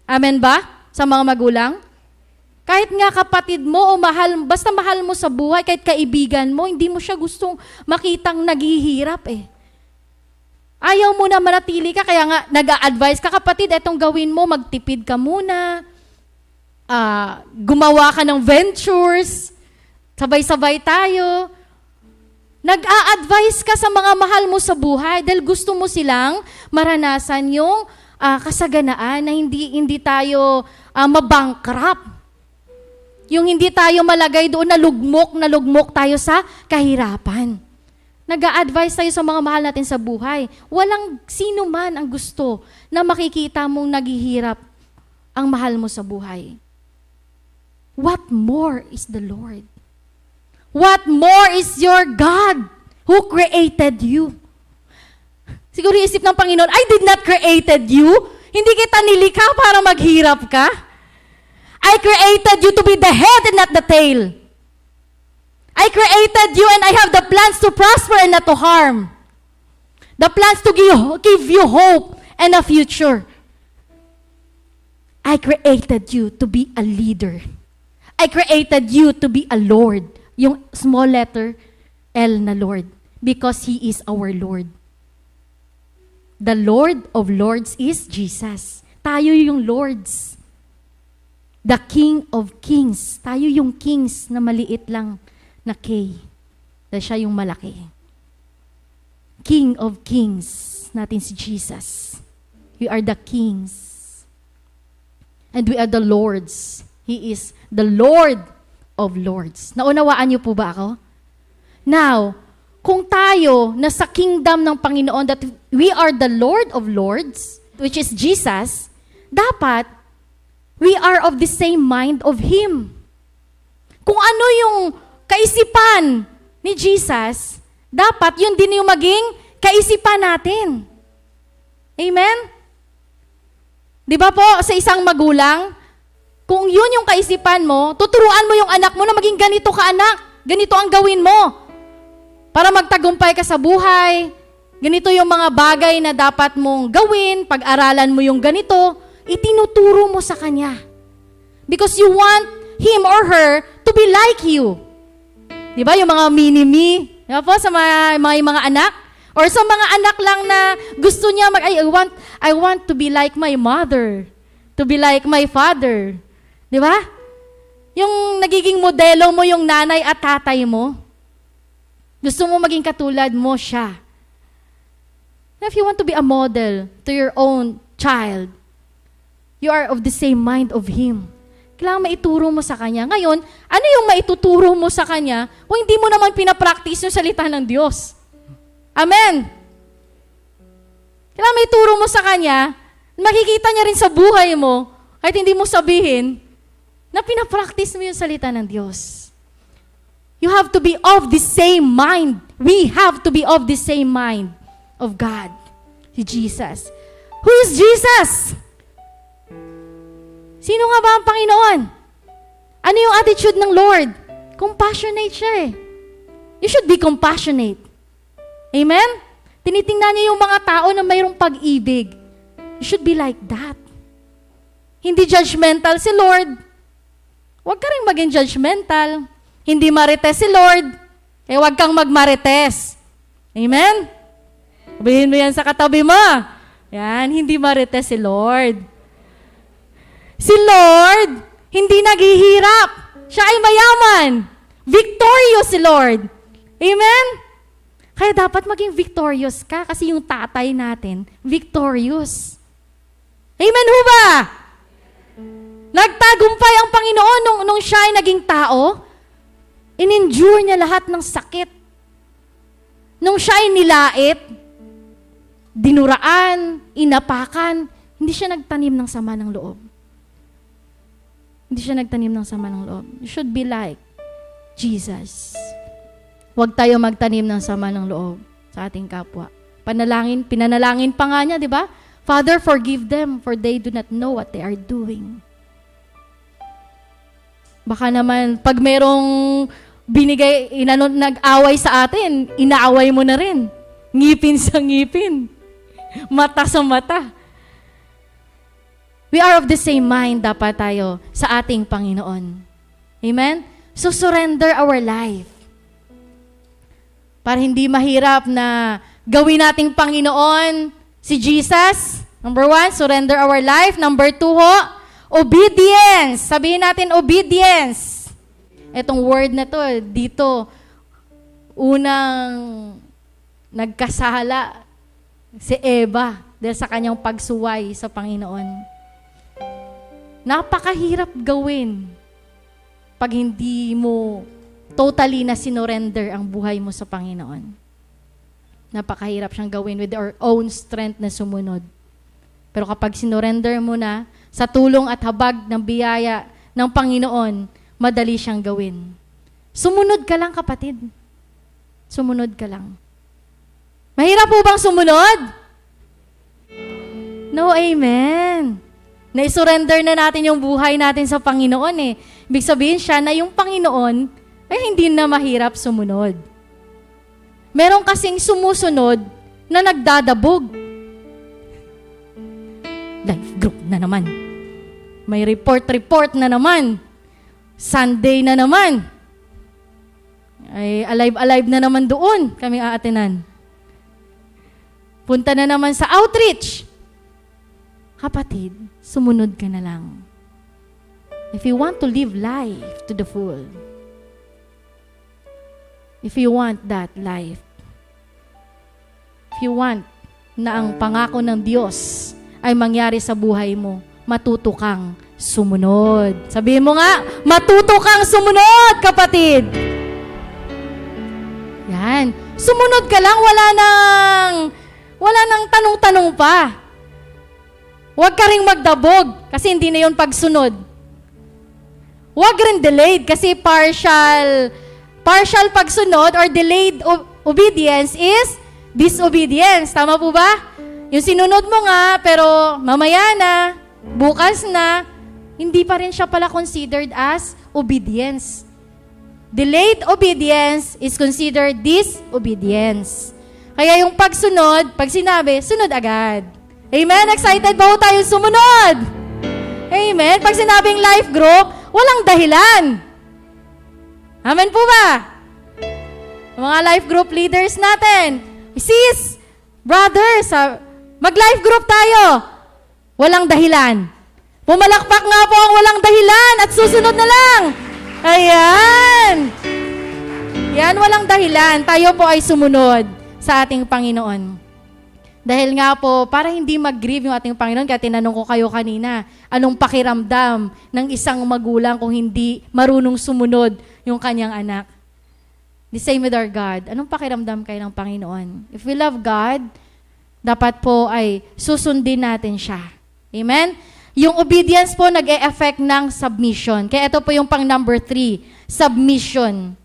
Amen ba? Sa mga magulang? Kahit nga kapatid mo o basta mahal mo sa buhay, kahit kaibigan mo, hindi mo siya gustong makitang naghihirap Ayaw mo na manatili ka, kaya nga nag-a-advise ka, kapatid, etong gawin mo, magtipid ka muna, gumawa ka ng ventures, sabay-sabay tayo. Nag-a-advise ka sa mga mahal mo sa buhay dahil gusto mo silang maranasan yung kasaganaan na hindi tayo mabankrupt. Yung hindi tayo malagay doon na lugmok tayo sa kahirapan. Nag-a-advise tayo sa mga mahal natin sa buhay. Walang sino man ang gusto na makikita mong naghihirap ang mahal mo sa buhay. What more is the Lord? What more is your God who created you? Siguro isip ng Panginoon, I did not created you. Hindi kita nilikha para maghirap ka. I created you to be the head and not the tail. I created you and I have the plans to prosper and not to harm. The plans to give you hope and a future. I created you to be a leader. I created you to be a Lord. Yung small letter L na Lord. Because He is our Lord. The Lord of Lords is Jesus. Tayo yung Lords. The King of Kings. Tayo yung Kings na maliit lang na K. Dahil siya yung malaki. King of Kings natin si Jesus. We are the Kings. And we are the Lords. He is the Lord of Lords. Naunawaan niyo po ba ako? Now, kung tayo nasa kingdom ng Panginoon that we are the Lord of Lords, which is Jesus, dapat we are of the same mind of Him. Kung ano yung kaisipan ni Jesus, dapat yun din yung maging kaisipan natin. Amen? Di ba po, sa isang magulang, kung yun yung kaisipan mo, tuturuan mo yung anak mo na maging ganito ka anak. Ganito ang gawin mo. Para magtagumpay ka sa buhay. Ganito yung mga bagay na dapat mong gawin. Pag-aralan mo yung ganito, itinuturo mo sa kanya. Because you want him or her to be like you. Di ba? Yung mga mini-me. Di ba po? Sa mga anak. Or sa mga anak lang na gusto niya I want to be like my mother. To be like my father. Di ba? Yung nagiging modelo mo yung nanay at tatay mo. Gusto mo maging katulad mo siya. Now, if you want to be a model to your own child, you are of the same mind of Him. Kailangan maituro mo sa kanya. Ngayon, ano yung maituturo mo sa kanya kung hindi mo naman pinapractice yung salita ng Diyos? Amen! Kailangan maituro mo sa kanya, makikita niya rin sa buhay mo, kahit hindi mo sabihin, na pinapractice mo yung salita ng Diyos. You have to be of the same mind. We have to be of the same mind of God. Si Jesus. Who is Jesus? Sino nga ba ang Panginoon? Ano yung attitude ng Lord? Compassionate siya eh. You should be compassionate. Amen? Tinitingnan niya yung mga tao na mayroong pag-ibig. You should be like that. Hindi judgmental si Lord. Huwag ka rin maging judgmental. Hindi marites si Lord. Huwag kang magmarites. Amen? Sabihin mo yan sa katabi mo. Yan, hindi marites si Lord. Si Lord, hindi naghihirap. Siya ay mayaman. Victorious si Lord. Amen? Kaya dapat maging victorious ka kasi yung tatay natin, victorious. Amen ho ba? Nagtagumpay ang Panginoon nung siya ay naging tao. In-endure niya lahat ng sakit. Nung siya ay nilait, dinuraan, inapakan, hindi siya nagtanim ng sama ng loob. Hindi siya nagtanim ng sama ng loob. You should be like Jesus. Huwag tayo magtanim ng sama ng loob sa ating kapwa. Pinanalangin pa nga niya, di ba? Father, forgive them, for they do not know what they are doing. Baka naman, pag merong nag-away sa atin, inaaway mo na rin. Ngipin sa ngipin. Mata sa mata. We are of the same mind dapat tayo sa ating Panginoon. Amen? So surrender our life. Para hindi mahirap na gawin nating Panginoon si Jesus. Number 1, surrender our life. Number 2 ho, obedience. Sabihin natin obedience. Etong word na to, dito, unang nagkasala si Eva dahil sa kanyang pagsuway sa Panginoon. Napakahirap gawin pag hindi mo totally na sinurrender ang buhay mo sa Panginoon. Napakahirap siyang gawin with our own strength na sumunod. Pero kapag sinurrender mo na, sa tulong at habag ng biyaya ng Panginoon, madali siyang gawin. Sumunod ka lang, kapatid. Sumunod ka lang. Mahirap po bang sumunod? No, amen. Na isurrender na natin yung buhay natin sa Panginoon eh. Ibig sabihin siya na yung Panginoon ay hindi na mahirap sumunod. Meron kasing sumusunod na nagdadabog. Life group na naman. May report na naman. Sunday na naman. Ay alive na naman doon kami aatinan. Punta na naman sa outreach. Kapatid, sumunod ka na lang. If you want to live life to the full, if you want that life, if you want na ang pangako ng Diyos ay mangyari sa buhay mo, matuto kang sumunod. Sabihin mo nga, matuto kang sumunod, kapatid. Yan. Sumunod ka lang, wala nang tanong-tanong pa. Huwag ka ring magdabog kasi hindi na yun pagsunod. Huwag rin delayed kasi partial pagsunod or delayed obedience is disobedience. Tama po ba? Yung sinunod mo nga pero mamaya na, bukas na, hindi pa rin siya pala considered as obedience. Delayed obedience is considered disobedience. Kaya yung pagsunod, pag sinabi, sunod agad. Amen? Excited ba ho tayo sumunod? Amen? Pag sinabing life group, walang dahilan. Amen po ba? Mga life group leaders natin, sis, brothers, mag-life group tayo. Walang dahilan. Pumalakpak nga po ang walang dahilan at susunod na lang. Ayan. Yan, walang dahilan. Tayo po ay sumunod sa ating Panginoon. Dahil nga po, para hindi mag-grieve yung ating Panginoon, kaya tinanong ko kayo kanina, anong pakiramdam ng isang magulang kung hindi marunong sumunod yung kanyang anak? The same with our God. Anong pakiramdam kayo ng Panginoon? If we love God, dapat po ay susundin natin siya. Amen? Yung obedience po nag-e-effect ng submission. Kaya ito po yung pang number 3, submission.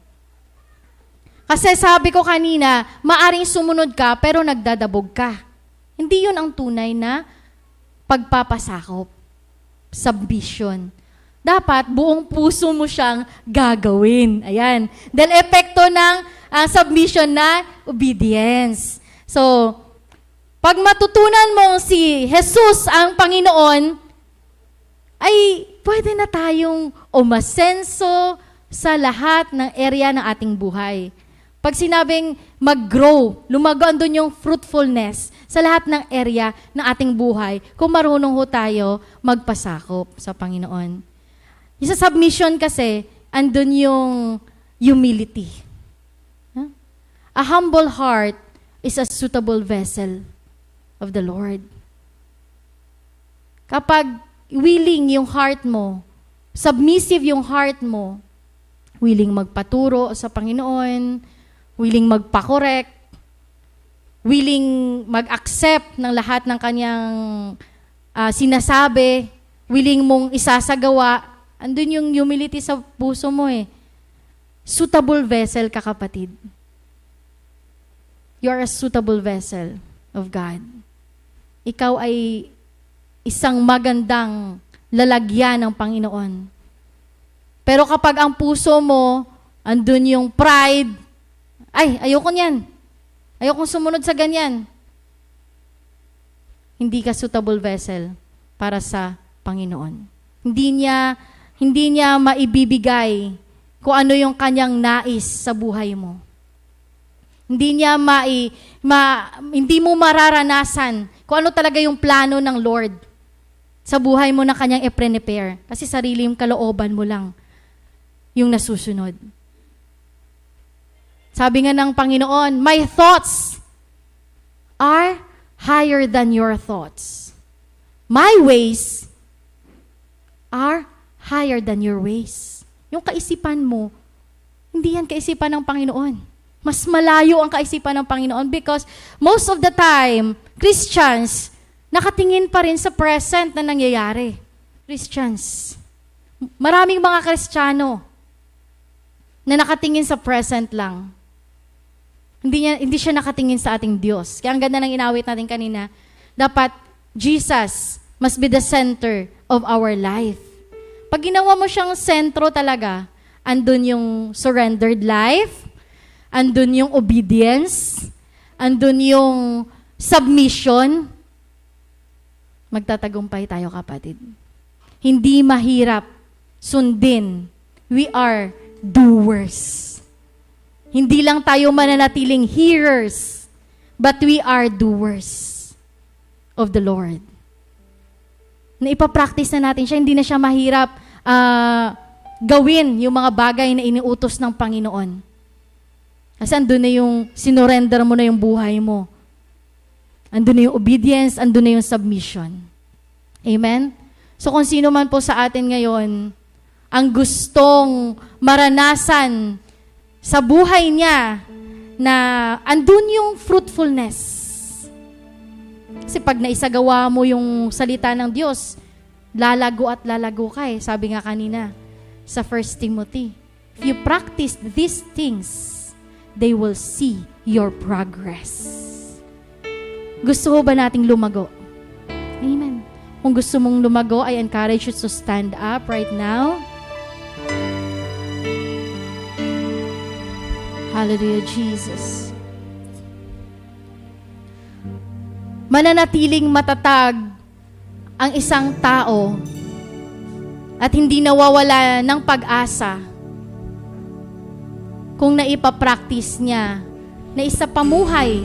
Kasi sabi ko kanina, maaring sumunod ka pero nagdadabog ka. Hindi yun ang tunay na pagpapasakop. Submission. Dapat buong puso mo siyang gagawin. Ayan. Dahil epekto ng submission na obedience. So, pag matutunan mong si Jesus ang Panginoon, ay pwede na tayong umasenso sa lahat ng area ng ating buhay. Pag sinabing mag-grow, lumago doon yung fruitfulness sa lahat ng area ng ating buhay kung marunong ho tayo magpasakop sa Panginoon. Yung sa submission kasi, andun yung humility. A humble heart is a suitable vessel of the Lord. Kapag willing yung heart mo, submissive yung heart mo, willing magpaturo sa Panginoon, willing magpa-correct, willing mag-accept ng lahat ng kanyang sinasabi, willing mong isasagawa, andun yung humility sa puso mo eh. Suitable vessel ka, kapatid. You are a suitable vessel of God. Ikaw ay isang magandang lalagyan ng Panginoon. Pero kapag ang puso mo, andun yung pride, ay, ayoko niyan. Ayokong sumunod sa ganyan. Hindi ka suitable vessel para sa Panginoon. Hindi niya maibibigay kung ano yung kanyang nais sa buhay mo. Hindi mo mararanasan kung ano talaga yung plano ng Lord sa buhay mo na kanyang i-prepare. Kasi sarili yung kalooban mo lang yung nasusunod. Sabi nga ng Panginoon, my thoughts are higher than your thoughts. My ways are higher than your ways. Yung kaisipan mo, hindi yan kaisipan ng Panginoon. Mas malayo ang kaisipan ng Panginoon because most of the time, Christians, nakatingin pa rin sa present na nangyayari. Christians. Maraming mga Kristiyano na nakatingin sa present lang. Hindi siya nakatingin sa ating Diyos. Kaya ang ganda ng inawit natin kanina, dapat Jesus, must be the center of our life. Pag ginawa mo siyang sentro talaga, andun yung surrendered life, andun yung obedience, andun yung submission, magtatagumpay tayo, kapatid. Hindi mahirap sundin. We are doers. Hindi lang tayo mananatiling hearers, but we are doers of the Lord. Na ipapractice na natin siya, hindi na siya mahirap gawin yung mga bagay na iniutos ng Panginoon. Kasi andun na yung sinurrender mo na yung buhay mo. Andun na yung obedience, andun na yung submission. Amen? So kung sino man po sa atin ngayon, ang gustong maranasan sa buhay niya na andun yung fruitfulness. Kasi pag naisagawa mo yung salita ng Diyos, lalago at lalago ka eh. Sabi nga kanina sa 1 Timothy, if you practice these things, they will see your progress. Gusto mo ba nating lumago? Amen. Kung gusto mong lumago, I encourage you to stand up right now. Hallelujah, Jesus. Mananatiling matatag ang isang tao at hindi nawawala ng pag-asa kung naipapractice niya na isa pamuhay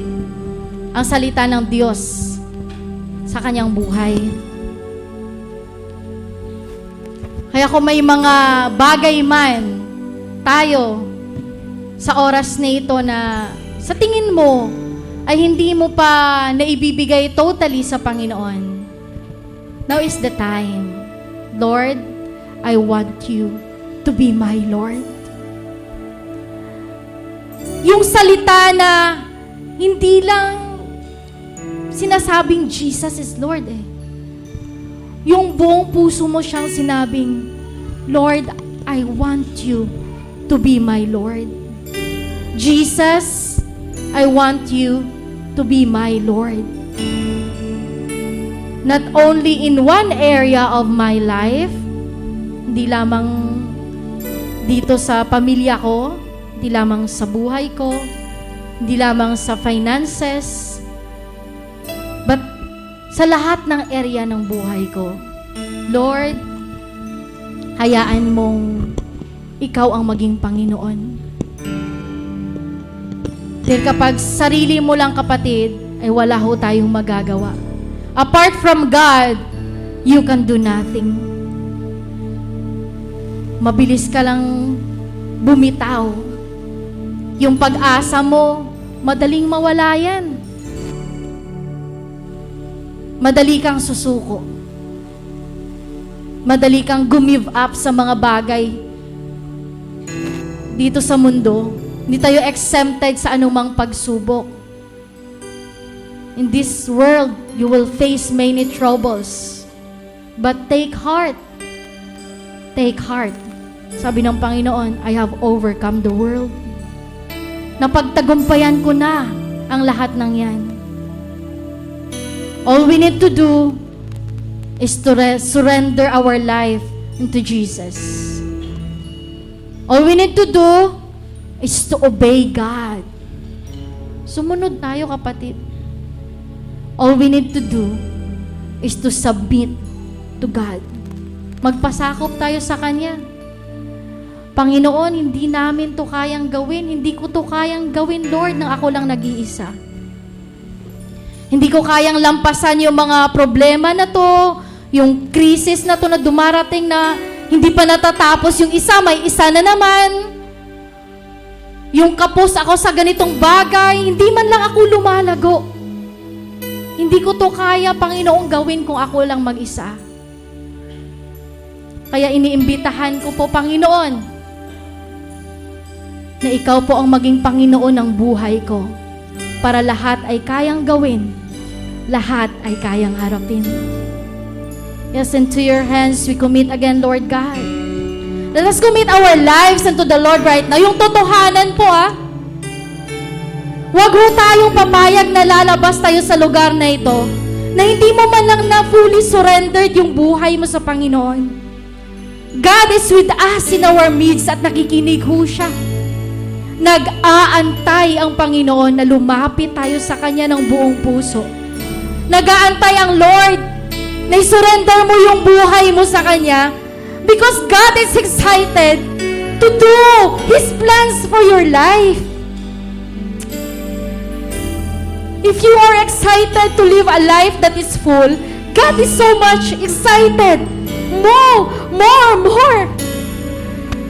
ang salita ng Diyos sa kanyang buhay. Kaya kung may mga bagay man tayo sa oras na ito na sa tingin mo ay hindi mo pa naibibigay totally sa Panginoon, now is the time. Lord, I want you to be my Lord. Yung salita na hindi lang sinasabing Jesus is Lord eh. Yung buong puso mo siyang sinabing, Lord, I want you to be my Lord. Jesus, I want you to be my Lord. Not only in one area of my life, hindi lamang dito sa pamilya ko, hindi lamang sa buhay ko, hindi lamang sa finances, but sa lahat ng area ng buhay ko. Lord, hayaan mong ikaw ang maging Panginoon. Dahil kapag sarili mo lang, kapatid, ay wala ho tayong magagawa. Apart from God, you can do nothing. Mabilis ka lang bumitaw. Yung pag-asa mo, madaling mawala yan. Madali kang susuko. Madali kang gumive up sa mga bagay dito sa mundo. Hindi tayo exempted sa anumang pagsubok. In this world, you will face many troubles. But take heart. Take heart. Sabi ng Panginoon, I have overcome the world. Napagtagumpayan ko na ang lahat ng yan. All we need to do is to surrender our life into Jesus. All we need to do is to obey God. Sumunod tayo, kapatid. All we need to do is to submit to God. Magpasakop tayo sa Kanya. Panginoon, hindi namin to kayang gawin. Hindi ko to kayang gawin, Lord, nang ako lang nag-iisa. Hindi ko kayang lampasan yung mga problema na to, yung krisis na to na dumarating na hindi pa natatapos. Yung isa, may isa na naman. Yung kapos ako sa ganitong bagay, hindi man lang ako lumalago. Hindi ko to kaya, Panginoong, gawin kung ako lang mag-isa. Kaya iniimbitahan ko po, Panginoon, na ikaw po ang maging Panginoon ng buhay ko para lahat ay kayang gawin, lahat ay kayang harapin. Yes, into your hands we commit again, Lord God. Let us commit our lives unto the Lord right now. Yung totohanan po, Huwag ho tayong papayag na lalabas tayo sa lugar na ito na hindi mo man lang na fully surrendered yung buhay mo sa Panginoon. God is with us in our midst at nakikinig ho siya. Nag-aantay ang Panginoon na lumapit tayo sa Kanya ng buong puso. Nag-aantay ang Lord na isurrender mo yung buhay mo sa Kanya because God is excited to do His plans for your life. If you are excited to live a life that is full, God is so much excited. More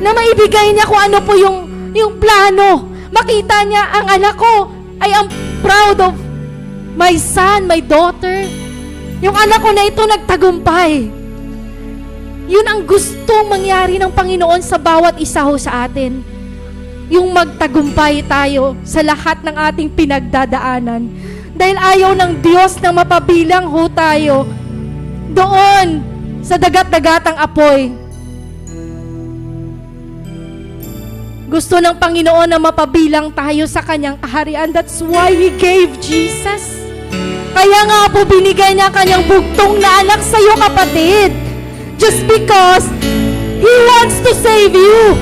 na maibigay niya kung ano po yung plano. Makita niya ang anak ko, I am proud of my son, my daughter. Yung anak ko na ito nagtagumpay. Yun ang gustong mangyari ng Panginoon sa bawat isa ho sa atin. Yung magtagumpay tayo sa lahat ng ating pinagdadaanan. Dahil ayaw ng Diyos na mapabilang ho tayo doon sa dagat-dagatang apoy. Gusto ng Panginoon na mapabilang tayo sa Kanyang kaharian. That's why He gave Jesus. Kaya nga po binigay niya Kanyang bugtong na anak sa iyo, kapatid. Just because He wants to save you.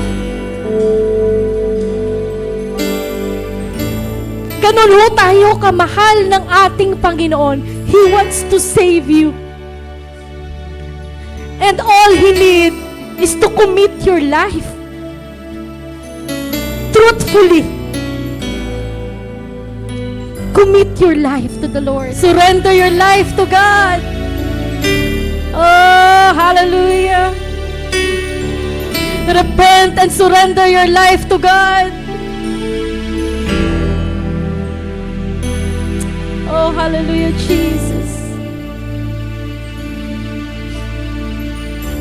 Ganun ho tayo kamahal ng ating Panginoon. He wants to save you. And all He needs is to commit your life truthfully. Commit your life to the Lord. Surrender your life to God. Oh, hallelujah. Repent and surrender your life to God. Oh, hallelujah, Jesus.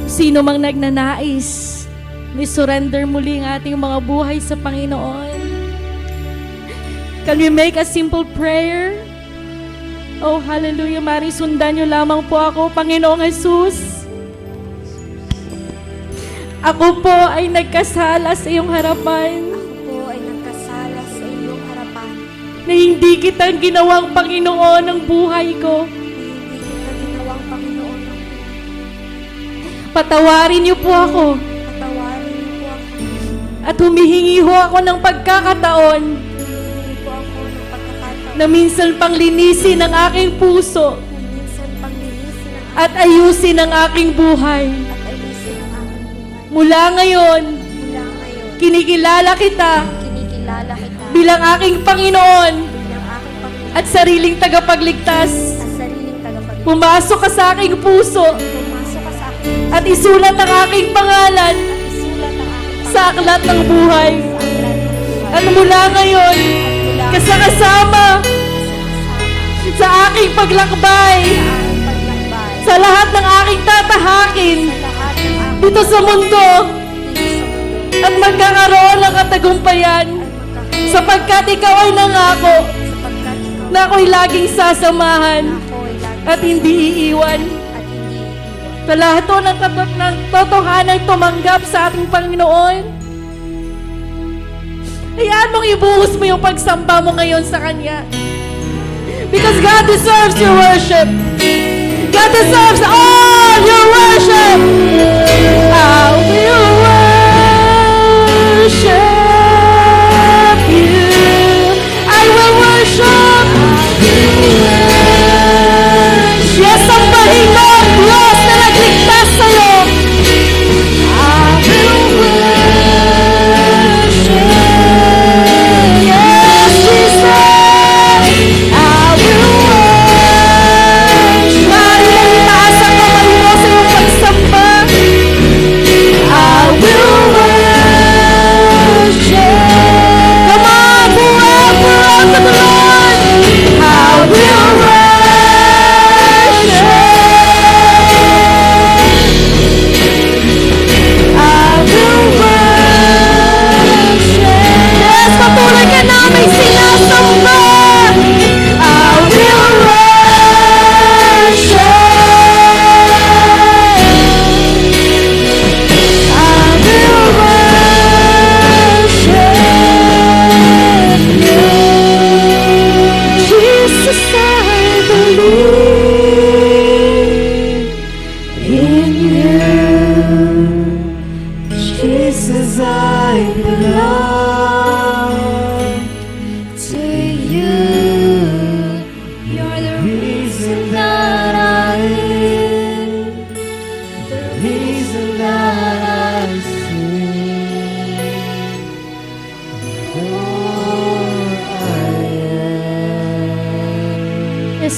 Sino mang nagnanais, may surrender muli ang ating mga buhay sa Panginoon. Can we make a simple prayer? Oh, hallelujah. Mari sundan niyo lamang po ako, Panginoong Jesus. Ako po ay nagkasala sa iyong harapan. Ako po ay nagkasala sa iyong harapan. Na hindi kita ginawang Panginoon ng buhay ko. Hindi kita ginawang Panginoon ng Patawarin niyo po ako. Patawarin niyo po ako. At humihingi ho ako ng pagkakataon Humihingi po ako ng pagkakataon na minsan pang linisin ang aking puso na minsan panglinisin ang at ayusin ang aking buhay. at ayusin ang aking buhay. Mula ngayon, Mula ngayon, kinikilala kita kinikilala kita bilang aking Panginoon bilang aking Panginoon at sariling tagapagligtas. at sariling tagapagligtas. Pumasok ka sa aking puso Pumasok ka sa akin at isulat ang aking pangalan at isulat ang aking sa aklat ng buhay. sa aklat ng buhay. At mula ngayon, Mula kasama sa aking paglakbay, sa aking paglakbay, sa lahat ng aking tatahakin sa lahat ng aking dito sa mundo, dito sa mundo, at magkakaroon ng katagumpayan sapagkat ikaw ay nangako sapagkat ikaw na ako'y laging sasamahan ako ay lagi at hindi iiwan. at hindi iiwan. Sa lahat to ng totohanan tumanggap sa ating Panginoon, hayaan mong ibuhos mo yung pagsamba mo ngayon sa Kanya. Because God deserves your worship. God deserves all your worship. I will worship you. I will worship. Yes, sambahin mo ang Diyos na nagligtas sa'yo. I will worship. Yes, Jesus. I will worship. Mari lang itaas ang kamay mo sa iyong pagsamba.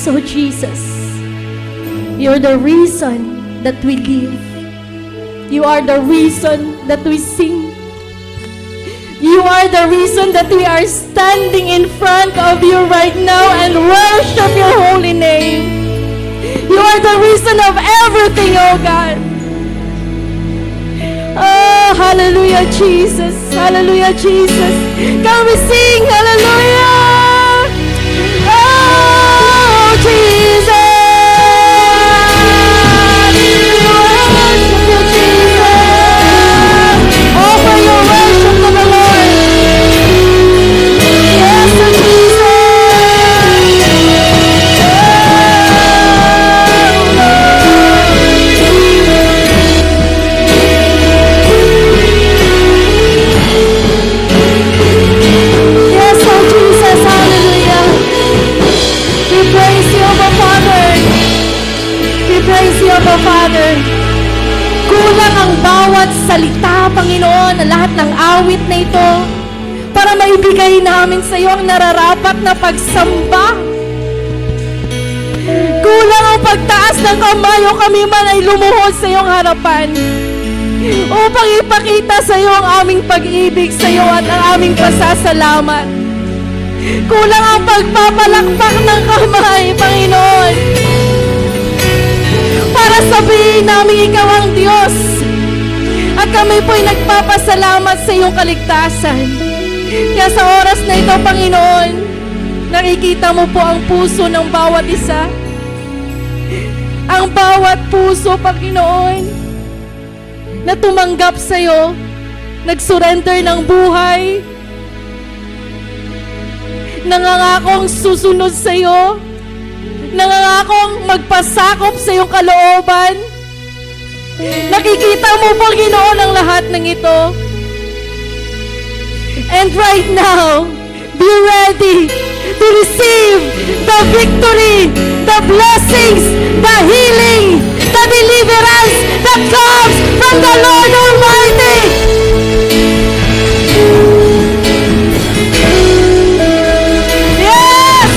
oh Jesus. You're the reason that we live. You are the reason that we sing. You are the reason that we are standing in front of you right now and worship your holy name. You are the reason of everything, oh God. Oh, hallelujah, Jesus. Hallelujah, Jesus. Can we sing? Hallelujah. Oh, Jesus. We worship you, Jesus. Offer your worship to the Lord. Yes, to Jesus. Yes, oh Jesus, hallelujah. We praise you, Abba Father. We praise you, Abba Father. Kulang ang bawat salita, Panginoon, lahat ng awit na ito para maibigay namin sa iyo ang nararapat na pagsamba. Kulang ang pagtaas ng kamay o kami man ay lumuhod sa iyong harapan upang ipakita sa iyo ang aming pag-ibig sa iyo at ang aming pasasalamat. Kulang ang pagpapalakpak ng kamay, Panginoon, para sabihin namin ikaw ang Diyos at kami po'y nagpapasalamat sa iyong kaligtasan. Kaya sa oras na ito, Panginoon, nakikita mo po ang puso ng bawat isa. Ang bawat puso, Panginoon, na tumanggap sa iyo, nag-surrender ng buhay, nangangakong susunod sa iyo, nangangakong magpasakop sa iyong kalooban. Nakikita mo, Panginoon, ang lahat ng ito. And right now, be ready to receive the victory, the blessings, the healing, the deliverance that comes from the Lord Almighty. Yes!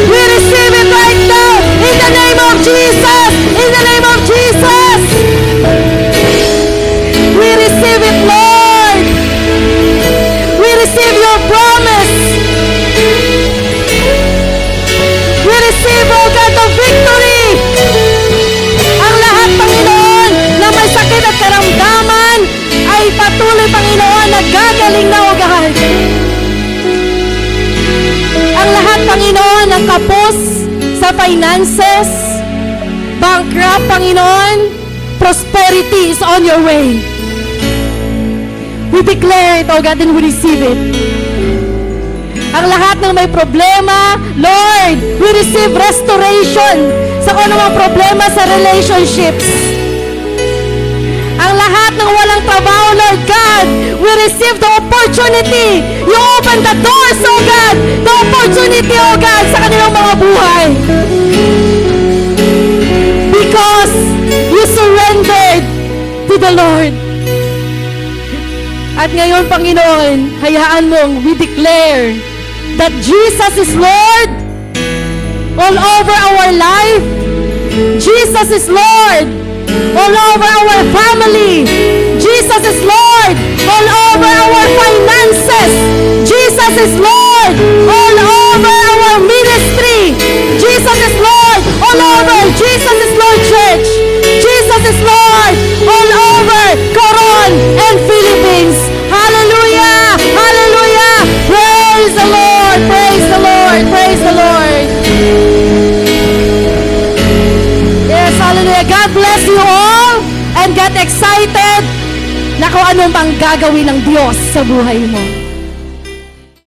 We receive it right now in the name of Jesus. In the name of Jesus. We receive it, Lord. We receive your promise. We receive, oh God, the victory. Ang lahat, Panginoon, na may sakit at karamdaman ay patuloy, Panginoon, na gagaling na, oh God. Ang lahat, Panginoon, ng kapos sa finances, bankrupt, Panginoon, prosperity is on your way. We declare it, oh God, and we receive it. Ang lahat ng may problema, Lord, we receive restoration sa kung anumang problema sa relationships. Ang lahat ng walang trabaho, Lord God, we receive the opportunity. You open the doors, oh God, the opportunity, oh God, sa kanilang mga buhay. Because you surrendered to the Lord. At ngayon, Panginoon, hayaan mong we declare that Jesus is Lord all over our life. Jesus is Lord all over our family. Jesus is Lord all over our finances. Jesus is Lord all over our ministry. Jesus is Lord all over. Jesus is Lord Church. Jesus is Lord all over Coron and Philippines. Hallelujah! Hallelujah! Praise the Lord! Praise the Lord! Praise the Lord! Yes, hallelujah! God bless you all and get excited na kung anong pang gagawin ng Diyos sa buhay mo.